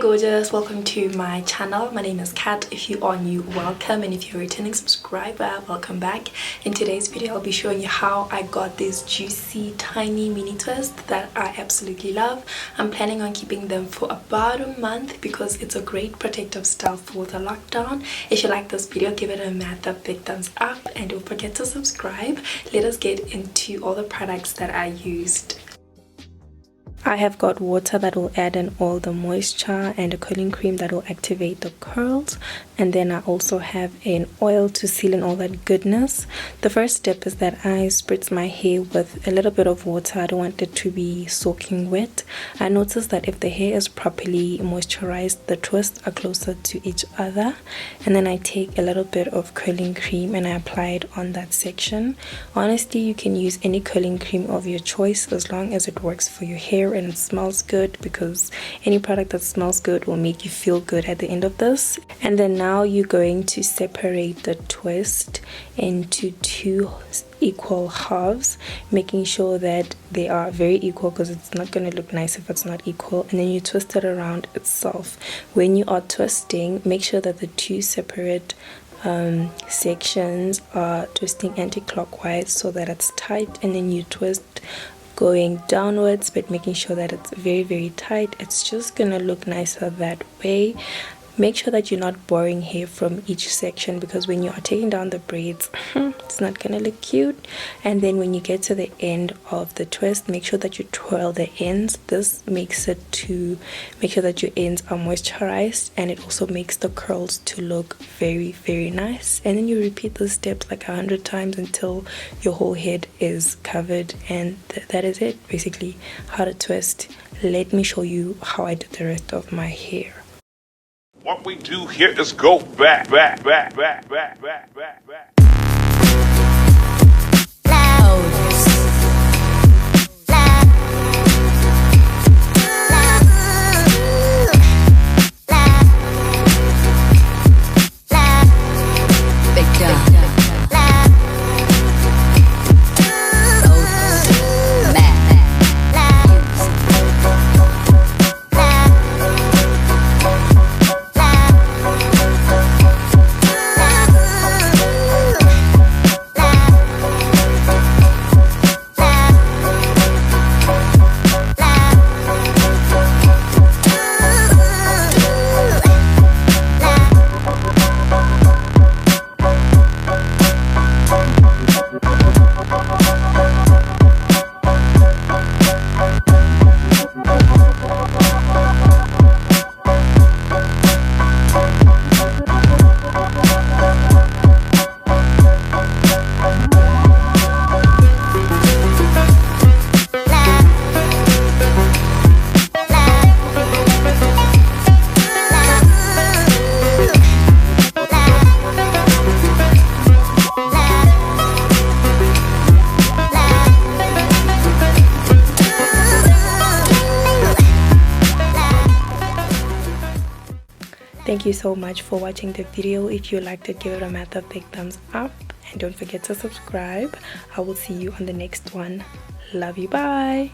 gorgeous, welcome to my channel. My name is Kat. If you are new, welcome, and if you're a returning subscriber, welcome back. In today's video I'll be showing you how I got this juicy tiny mini twist that I absolutely love. I'm planning on keeping them for about a month because it's a great protective style for the lockdown. If you like this video, give it a mad big thumbs up and don't forget to subscribe. Let us get into all the products that I used. I have got water that will add in all the moisture and a curling cream that will activate the curls, and then I also have an oil to seal in all that goodness. The first step is that I spritz my hair with a little bit of water. I don't want it to be soaking wet. I noticed that if the hair is properly moisturized, the twists are closer to each other. And then I take a little bit of curling cream and I apply it on that section. Honestly, you can use any curling cream of your choice as long as it works for your hair and it smells good, because any product that smells good will make you feel good at the end of this. And then now you're going to separate the twist into two equal halves, making sure that they are very equal, because it's not going to look nice if it's not equal. And then you twist it around itself. When you are twisting, make sure that the two separate sections are twisting anti-clockwise so that it's tight, and then you twist going downwards but making sure that it's very tight. It's just gonna look nicer that way. Make sure that you're not borrowing hair from each section, because when you are taking down the braids it's not gonna look cute. And then when you get to the end of the twist, make sure that you twirl the ends. This makes it to make sure that your ends are moisturized, and it also makes the curls to look very nice. And then you repeat the steps like 100 times until your whole head is covered, and that is it basically, how to twist. Let me show you how I did the rest of my hair. What we do here is go back. Thank you so much for watching the video. If you liked it, give it a mad big thumbs up and don't forget to subscribe. I will see you on the next one. Love you, bye.